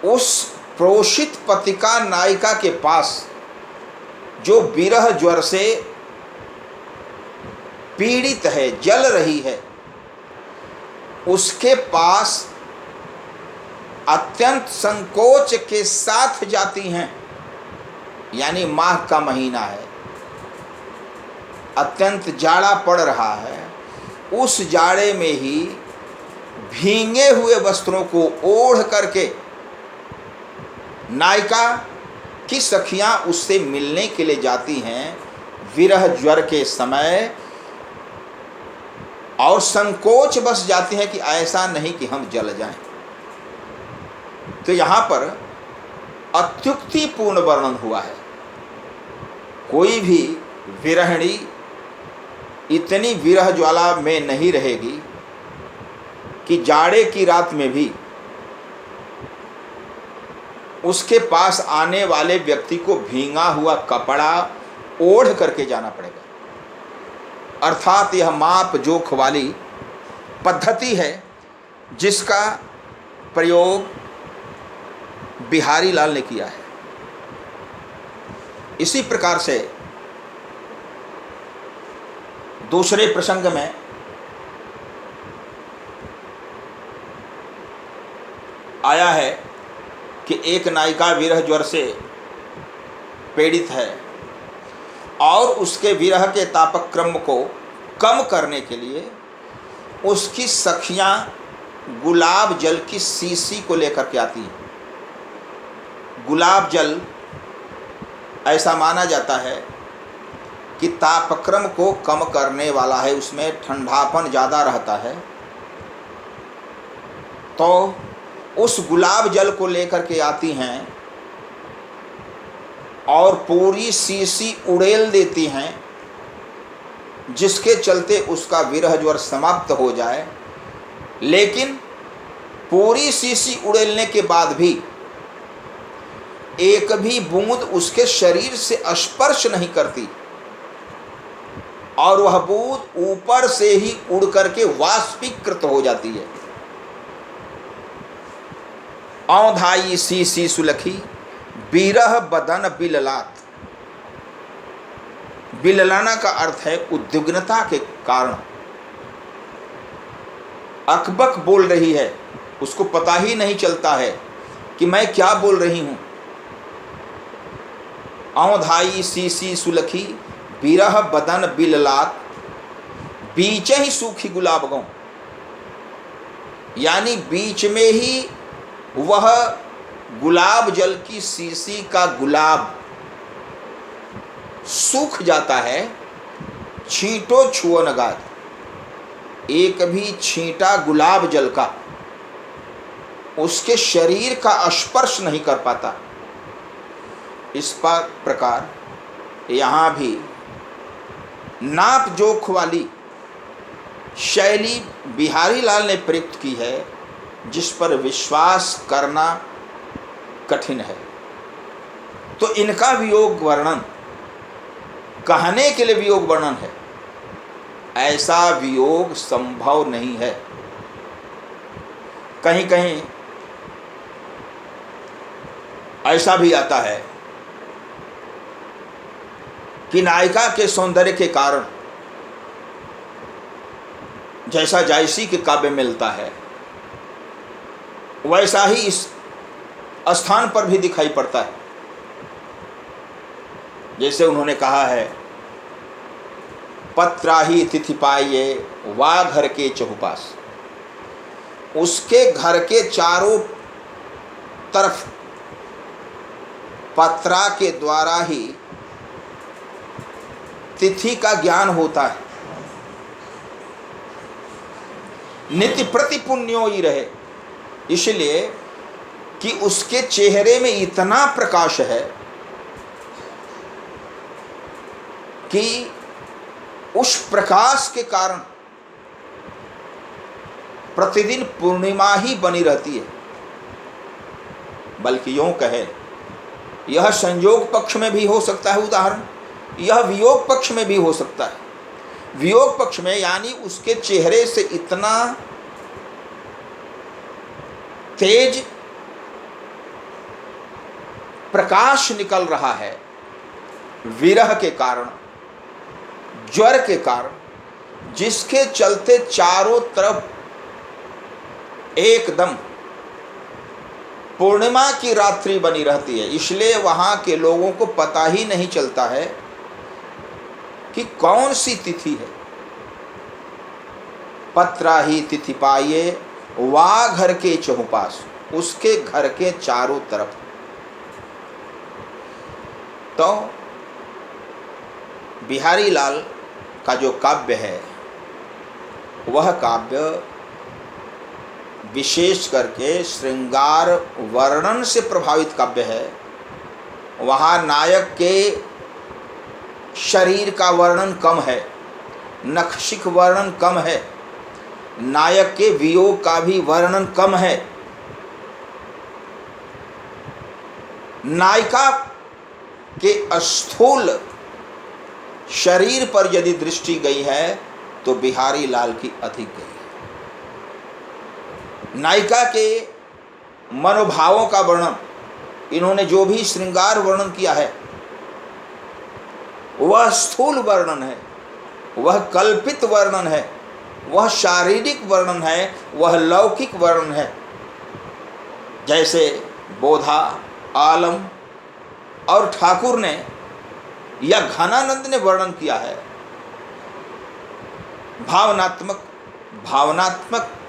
A: उस प्रोषित पतिका नायिका के पास जो विरह ज्वर से पीड़ित है, जल रही है, उसके पास अत्यंत संकोच के साथ जाती हैं। यानी माह का महीना है, अत्यंत जाड़ा पड़ रहा है, उस जाड़े में ही भींगे हुए वस्त्रों को ओढ़ करके नायिका की सखियां उससे मिलने के लिए जाती हैं विरह ज्वर के समय, और संकोच बस जाती हैं कि ऐसा नहीं कि हम जल जाएं। तो यहाँ पर अत्युक्तिपूर्ण वर्णन हुआ है। कोई भी विरहिणी इतनी विरह ज्वाला में नहीं रहेगी कि जाड़े की रात में भी उसके पास आने वाले व्यक्ति को भींगा हुआ कपड़ा ओढ़ करके जाना पड़ेगा। अर्थात यह माप जोख वाली पद्धति है जिसका प्रयोग बिहारी लाल ने किया है। इसी प्रकार से दूसरे प्रसंग में आया है कि एक नायिका विरह ज्वर से पीड़ित है और उसके विरह के तापक्रम को कम करने के लिए उसकी सखियां गुलाब जल की शीशी को लेकर के आती हैं। गुलाब जल ऐसा माना जाता है कि तापक्रम को कम करने वाला है, उसमें ठंडापन ज़्यादा रहता है। तो उस गुलाब जल को लेकर के आती हैं और पूरी शीशी उड़ेल देती हैं, जिसके चलते उसका विरह ज्वर समाप्त हो जाए। लेकिन पूरी शीशी उड़ेलने के बाद भी एक भी बूंद उसके शरीर से स्पर्श नहीं करती और वह बूंद ऊपर से ही उड़ करके वाष्पीकृत हो जाती है। औंधाई शीशी सुलखी बिरह बदन बिललात। बिललाना का अर्थ है उद्विग्नता के कारण। अकबक बोल रही है, उसको पता ही नहीं चलता है कि मैं क्या बोल रही हूं। औंधाई शीशी सुलखी बिरह बदन बिललात, बीच ही सूखी गुलाब गौ। यानी बीच में ही वह गुलाब जल की शीशी का गुलाब सूख जाता है। छींटो छुअन गाद, एक भी छींटा गुलाब जल का उसके शरीर का स्पर्श नहीं कर पाता। इस प्रकार यहाँ भी नाप जोख वाली शैली बिहारी लाल ने प्रयुक्त की है, जिस पर विश्वास करना कठिन है। तो इनका वियोग वर्णन कहने के लिए वियोग वर्णन है, ऐसा वियोग संभव नहीं है। कहीं कहीं ऐसा भी आता है कि नायिका के सौंदर्य के कारण जैसा जायसी के काव्य मिलता है वैसा ही इस स्थान पर भी दिखाई पड़ता है। जैसे उन्होंने कहा है, पत्राही तिथि पाइये वा घर के चहुपास। उसके घर के चारों तरफ पत्रा के द्वारा ही तिथि का ज्ञान होता है। नित्य प्रति पुण्यो ही रहे, इसलिए कि उसके चेहरे में इतना प्रकाश है कि उस प्रकाश के कारण प्रतिदिन पूर्णिमा ही बनी रहती है। बल्कि यूं कहे, यह संयोग पक्ष में भी हो सकता है उदाहरण, यह वियोग पक्ष में भी हो सकता है। वियोग पक्ष में यानी उसके चेहरे से इतना तेज प्रकाश निकल रहा है विरह के कारण, ज्वर के कारण, जिसके चलते चारों तरफ एकदम पूर्णिमा की रात्रि बनी रहती है। इसलिए वहाँ के लोगों को पता ही नहीं चलता है कि कौन सी तिथि है। पत्रा ही तिथि पाइए वा घर के चहुपास, उसके घर के चारों तरफ। तो बिहारी लाल का जो काव्य है वह काव्य विशेष करके श्रृंगार वर्णन से प्रभावित काव्य है। वहाँ नायक के शरीर का वर्णन कम है, नखशिख वर्णन कम है, नायक के वियोग का भी वर्णन कम है। नायिका के स्थूल शरीर पर यदि दृष्टि गई है तो बिहारी लाल की अधिक गई है। नायिका के मनोभावों का वर्णन, इन्होंने जो भी श्रृंगार वर्णन किया है वह स्थूल वर्णन है, वह कल्पित वर्णन है, वह शारीरिक वर्णन है, वह लौकिक वर्णन है। जैसे बोधा, आलम और ठाकुर ने या घनानंद ने वर्णन किया है। भावनात्मक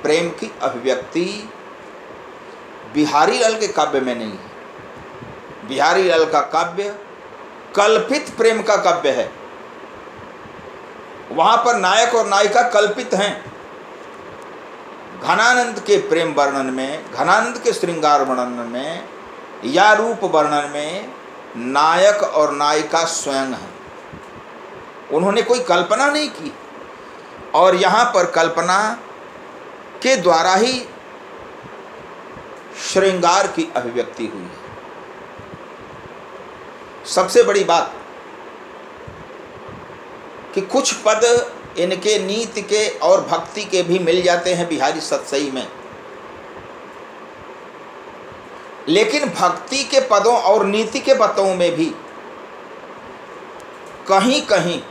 A: प्रेम की अभिव्यक्ति बिहारी लाल के काव्य में नहीं है। बिहारी लाल का काव्य कल्पित प्रेम का काव्य है। वहां पर नायक और नायिका कल्पित हैं। घनानंद के प्रेम वर्णन में, घनानंद के श्रृंगार वर्णन में या रूप वर्णन में नायक और नायिका स्वयं हैं। उन्होंने कोई कल्पना नहीं की, और यहाँ पर कल्पना के द्वारा ही श्रृंगार की अभिव्यक्ति हुई है। सबसे बड़ी बात कि कुछ पद इनके नीति के और भक्ति के भी मिल जाते हैं बिहारी सतसई में, लेकिन भक्ति के पदों और नीति के पदों में भी कहीं कहीं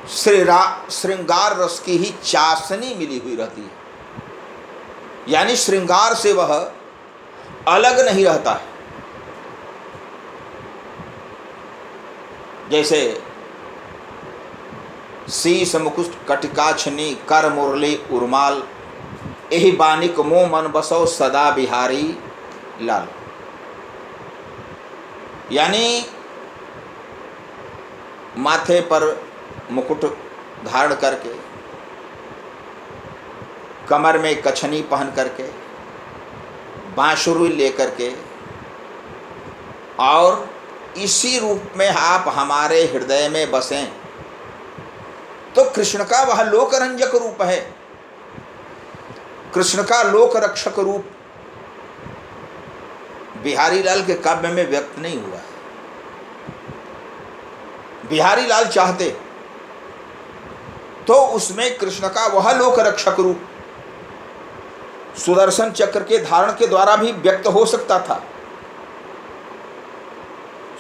A: श्रृंगार रस की ही चाशनी मिली हुई रहती है। यानी श्रृंगार से वह अलग नहीं रहता है। जैसे शीश मुकुट कटिकाछनी कर मुरली उर्माल, एहि बानिक मोह मन बसो सदा बिहारी लाल। यानी माथे पर मुकुट धारण करके, कमर में कछनी पहन करके, बांसुरी लेकर के, और इसी रूप में आप हमारे हृदय में बसें, तो कृष्ण का वह लोकरंजक रूप है, कृष्ण का लोक रक्षक रूप बिहारी लाल के काव्य में व्यक्त नहीं हुआ है। बिहारी लाल चाहते तो उसमें कृष्ण का वह लोक रक्षक रूप सुदर्शन चक्र के धारण के द्वारा भी व्यक्त हो सकता था।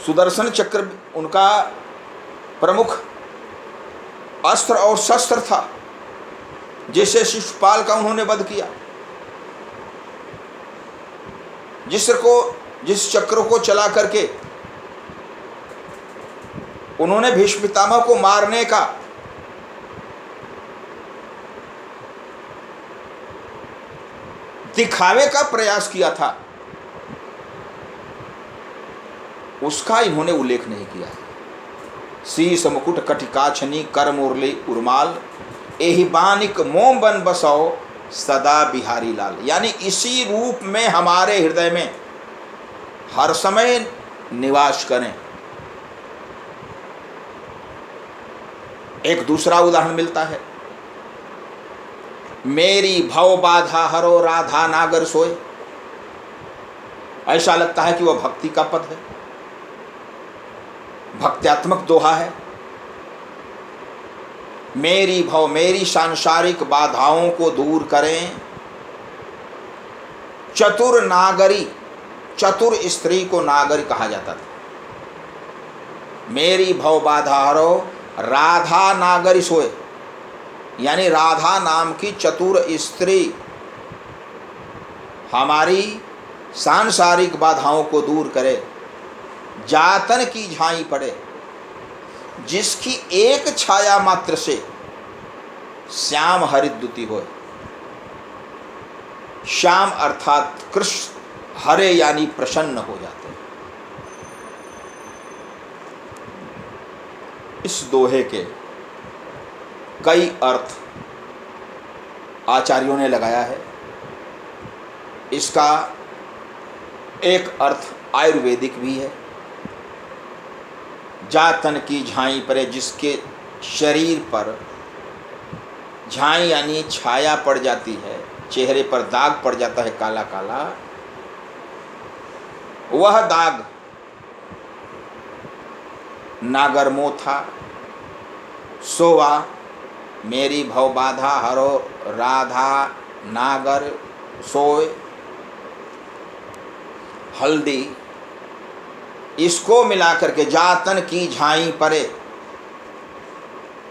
A: सुदर्शन चक्र उनका प्रमुख अस्त्र और शस्त्र था, जिससे शिशुपाल का उन्होंने वध किया। जिस चक्र को चला करके उन्होंने भीष्म पितामह को मारने का दिखावे का प्रयास किया था, उसका इन्होंने उल्लेख नहीं किया। शीश मुकुट कटिकाछनी कर मुरली उर्माल, एहि बानिक मोम बन बसो सदा बिहारी लाल। यानी इसी रूप में हमारे हृदय में हर समय निवास करें। एक दूसरा उदाहरण मिलता है, मेरी भव बाधा हरो राधा नागर सोए। ऐसा लगता है कि वह भक्ति का पद है, भक्त्यात्मक दोहा है। मेरी भव, मेरी सांसारिक बाधाओं को दूर करें। चतुर नागरी, चतुर स्त्री को नागरी कहा जाता था। मेरी भव बाधा हरो राधा नागरी सोए, यानी राधा नाम की चतुर स्त्री हमारी सांसारिक बाधाओं को दूर करे, जातन की झाई पड़े, जिसकी एक छाया मात्र से श्याम हरिद्युति होए। श्याम अर्थात कृष्ण, हरे यानी प्रसन्न हो जाते हैं। इस दोहे के कई अर्थ आचार्यों ने लगाया है। इसका एक अर्थ आयुर्वेदिक भी है। जातन की झाई परे, जिसके शरीर पर झाई यानी छाया पड़ जाती है, चेहरे पर दाग पड़ जाता है काला काला, वह दाग नागरमो था। सोवा मेरी भव बाधा हरो, राधा नागर सोए। हल्दी, इसको मिलाकर के जातन की झाई परे,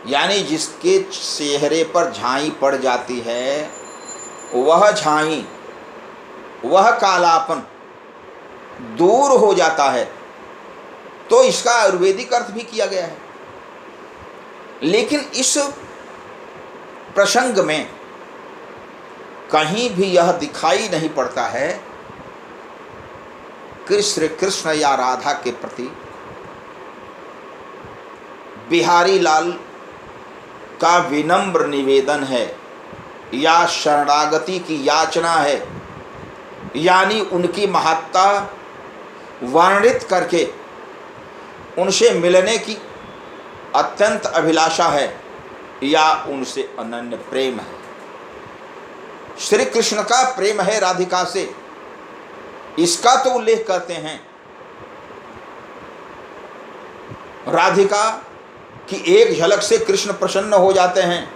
A: यानी जिसके चेहरे पर झाई पड़ जाती है, वह झाई, वह कालापन दूर हो जाता है। तो इसका आयुर्वेदिक अर्थ भी किया गया है। लेकिन इस प्रसंग में कहीं भी यह दिखाई नहीं पड़ता है कि श्री कृष्ण या राधा के प्रति बिहारी लाल का विनम्र निवेदन है या शरणागति की याचना है, यानी उनकी महत्ता वर्णित करके उनसे मिलने की अत्यंत अभिलाषा है, या उनसे अनन्य प्रेम है। श्री कृष्ण का प्रेम है राधिका से, इसका तो उल्लेख करते हैं। राधिका की एक झलक से कृष्ण प्रसन्न हो जाते हैं।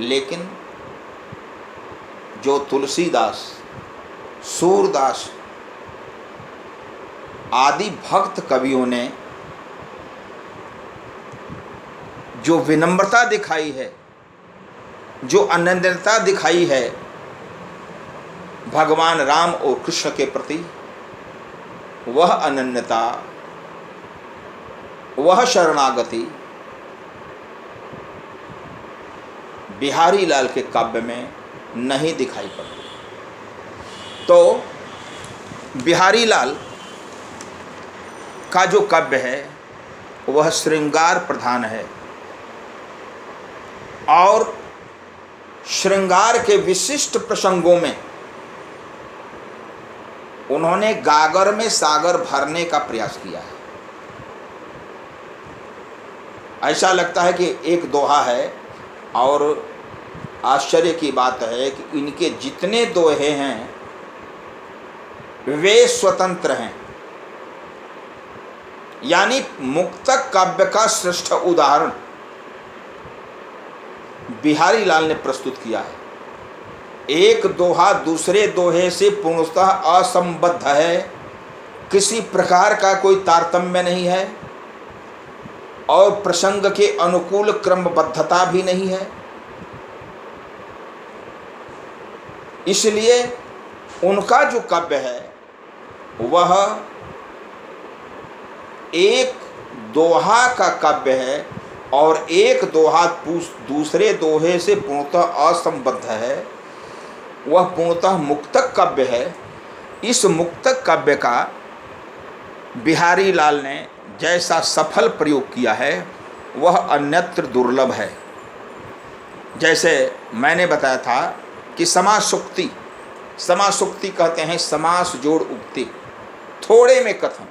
A: लेकिन जो तुलसीदास, सूरदास आदि भक्त कवियों ने जो विनम्रता दिखाई है, जो अनन्यता दिखाई है भगवान राम और कृष्ण के प्रति, वह अनन्यता, वह शरणागति बिहारी लाल के काव्य में नहीं दिखाई पड़ती। तो बिहारी लाल का जो काव्य है वह श्रृंगार प्रधान है, और श्रृंगार के विशिष्ट प्रसंगों में उन्होंने गागर में सागर भरने का प्रयास किया है। ऐसा लगता है कि एक दोहा है, और आश्चर्य की बात है कि इनके जितने दोहे हैं वे स्वतंत्र हैं, यानी मुक्तक काव्य का श्रेष्ठ उदाहरण बिहारी लाल ने प्रस्तुत किया है। एक दोहा दूसरे दोहे से पूर्णतः असंबद्ध है, किसी प्रकार का कोई तारतम्य नहीं है, और प्रसंग के अनुकूल क्रमबद्धता भी नहीं है। इसलिए उनका जो काव्य है वह एक दोहा का काव्य है, और एक दोहा दूसरे दोहे से पूर्णतः असंबद्ध है, वह पूर्णतः मुक्तक काव्य है। इस मुक्तक काव्य का बिहारी लाल ने जैसा सफल प्रयोग किया है वह अन्यत्र दुर्लभ है। जैसे मैंने बताया था कि समासुक्ति, समासुक्ति कहते हैं समास जोड़ उक्ति, थोड़े में कथन,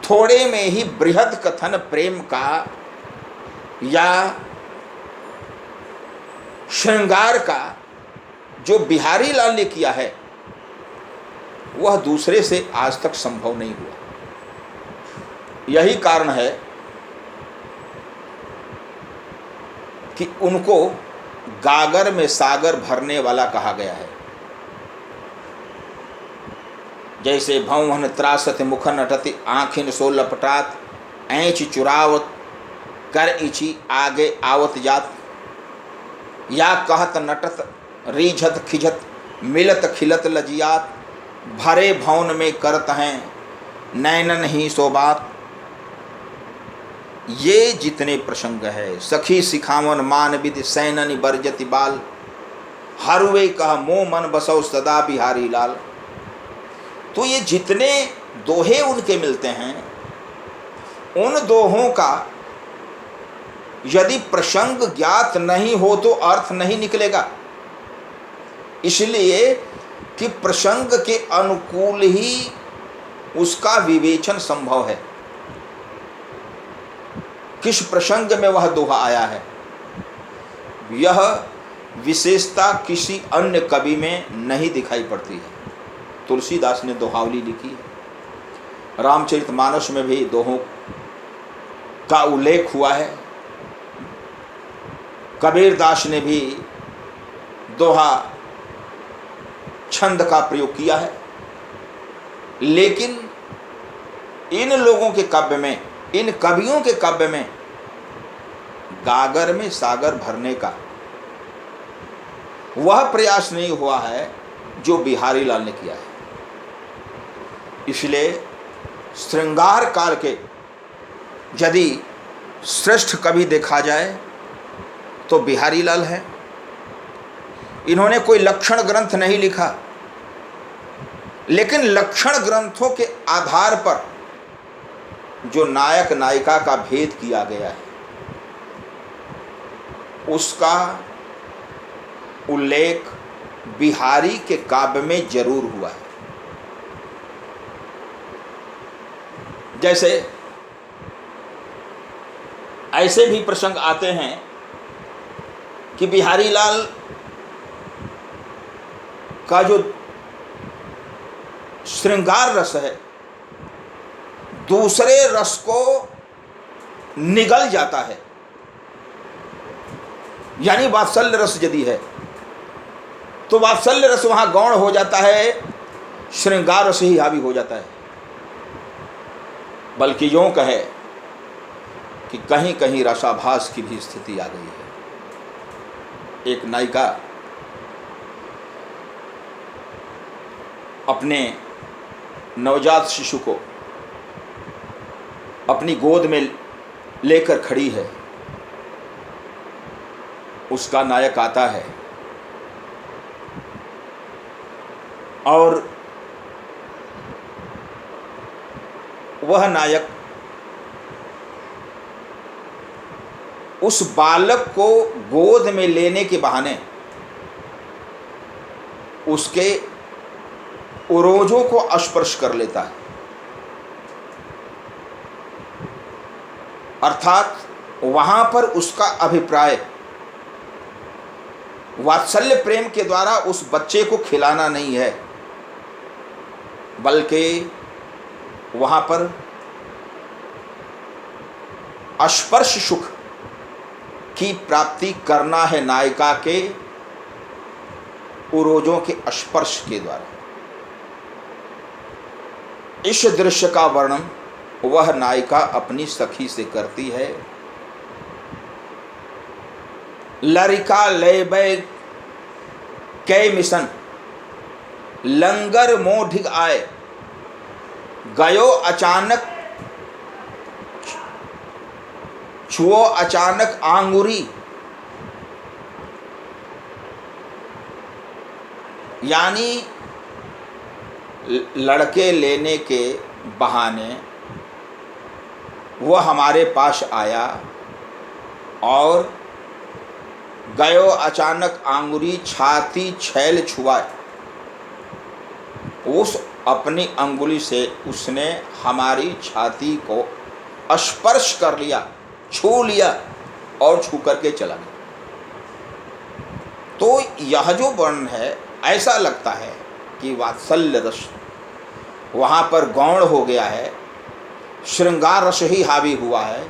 A: थोड़े में ही बृहद कथन प्रेम का या श्रृंगार का जो बिहारी लाल ने किया है वह दूसरे से आज तक संभव नहीं हुआ। यही कारण है कि उनको गागर में सागर भरने वाला कहा गया है। जैसे भंवन त्रासत मुख नटति आँखिन सो लपटात, ऐंच चुरावत कर इची आगे आवत जात, या कहत नटत रीझत खिझत मिलत खिलत लजियात, भरे भवन में करत हैं नैनन ही सो बात। ये जितने प्रसंग है, सखी सिखावन मान विधि सैननि बरजति बाल, हरुवे कह मोह मन बसौ सदा बिहारी लाल। तो ये जितने दोहे उनके मिलते हैं, उन दोहों का यदि प्रसंग ज्ञात नहीं हो तो अर्थ नहीं निकलेगा। इसलिए कि प्रसंग के अनुकूल ही उसका विवेचन संभव है। किस प्रसंग में वह दोहा आया है, यह विशेषता किसी अन्य कवि में नहीं दिखाई पड़ती है। तुलसीदास ने दोहावली लिखी है, रामचरितमानस में भी दोहों का उल्लेख हुआ है, कबीरदास ने भी दोहा छंद का प्रयोग किया है। लेकिन इन लोगों के काव्य में, इन कवियों के काव्य में गागर में सागर भरने का वह प्रयास नहीं हुआ है जो बिहारी लाल ने किया है। इसलिए श्रृंगार काल के यदि श्रेष्ठ कवि देखा जाए तो बिहारी लाल है। इन्होंने कोई लक्षण ग्रंथ नहीं लिखा, लेकिन लक्षण ग्रंथों के आधार पर जो नायक नायिका का भेद किया गया है, उसका उल्लेख बिहारी के काव्य में जरूर हुआ है। जैसे ऐसे भी प्रसंग आते हैं कि बिहारी लाल का जो श्रृंगार रस है दूसरे रस को निगल जाता है। यानी वात्सल्य रस यदि है तो वात्सल्य रस वहां गौण हो जाता है, श्रृंगार रस ही हावी हो जाता है। बल्कि यूं कहे कि कहीं कहीं रसाभास की भी स्थिति आ गई है। एक नायिका अपने नवजात शिशु को अपनी गोद में लेकर खड़ी है, उसका नायक आता है और वह नायक उस बालक को गोद में लेने के बहाने उसके उरोजों को स्पर्श कर लेता है। अर्थात वहां पर उसका अभिप्राय वात्सल्य प्रेम के द्वारा उस बच्चे को खिलाना नहीं है, बल्कि वहां पर स्पर्श सुख की प्राप्ति करना है नायिका के उरोजों के स्पर्श के द्वारा। इस दृश्य का वर्णन वह नायिका अपनी सखी से करती है। लरिका लेबै कै मिशन लंगर मोह ढिग आए, गयो अचानक छुओ अचानक आंगुरी। यानी लड़के लेने के बहाने वह हमारे पास आया और गयो अचानक आंगुरी, छाती छैल छुआए। उस अपनी अंगुली से उसने हमारी छाती को स्पर्श कर लिया, छू लिया और छू करके चला गया। तो यह जो वर्णन है, ऐसा लगता है कि वात्सल्य रस वहाँ पर गौण हो गया है, श्रृंगार रस ही हावी हुआ है।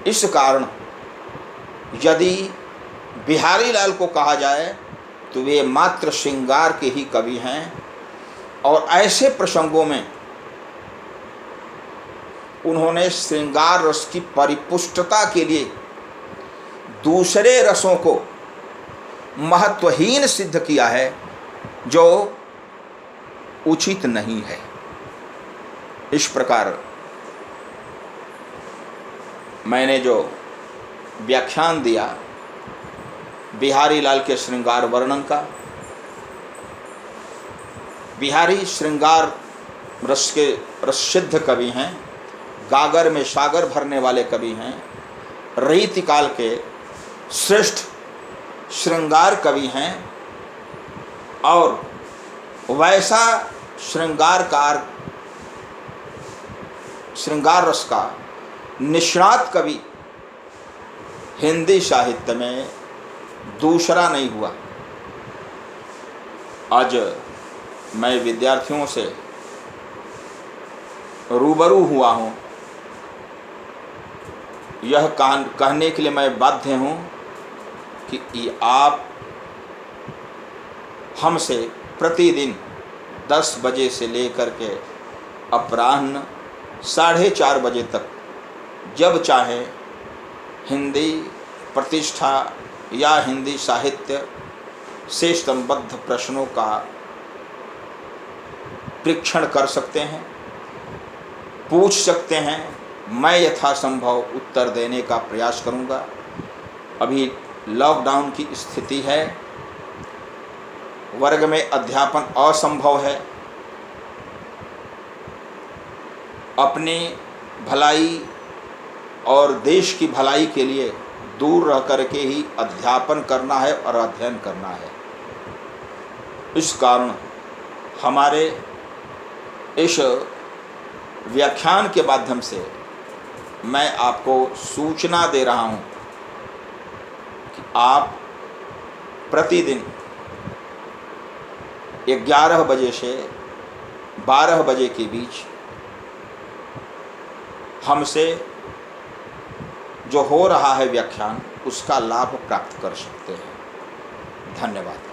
A: इस कारण यदि बिहारी लाल को कहा जाए तो वे मात्र श्रृंगार के ही कवि हैं, और ऐसे प्रसंगों में उन्होंने श्रृंगार रस की परिपुष्टता के लिए दूसरे रसों को महत्वहीन सिद्ध किया है, जो उचित नहीं है। इस प्रकार मैंने जो व्याख्यान दिया बिहारी लाल के श्रृंगार वर्णन का, बिहारी श्रृंगार रस के रससिद्ध कवि हैं, गागर में सागर भरने वाले कवि हैं, रीतिकाल के श्रेष्ठ श्रृंगार कवि हैं और वैसा श्रृंगार रस का निष्णात कवि हिंदी साहित्य में दूसरा नहीं हुआ। आज मैं विद्यार्थियों से रूबरू हुआ हूँ, यह कहने के लिए मैं बाध्य हूँ कि आप हमसे प्रतिदिन 10 बजे से लेकर के अपराह्न 4:30 बजे तक जब चाहे हिंदी प्रतिष्ठा या हिंदी साहित्य से संबद्ध प्रश्नों का परीक्षण कर सकते हैं, पूछ सकते हैं। मैं यथासंभव उत्तर देने का प्रयास करूंगा। अभी लॉकडाउन की स्थिति है, वर्ग में अध्यापन असंभव है। अपनी भलाई और देश की भलाई के लिए दूर रह करके ही अध्यापन करना है और अध्ययन करना है। इस कारण हमारे इस व्याख्यान के माध्यम से मैं आपको सूचना दे रहा हूँ कि आप प्रतिदिन 11 बजे से 12 बजे के बीच हमसे जो हो रहा है व्याख्यान, उसका लाभ प्राप्त कर सकते हैं। धन्यवाद।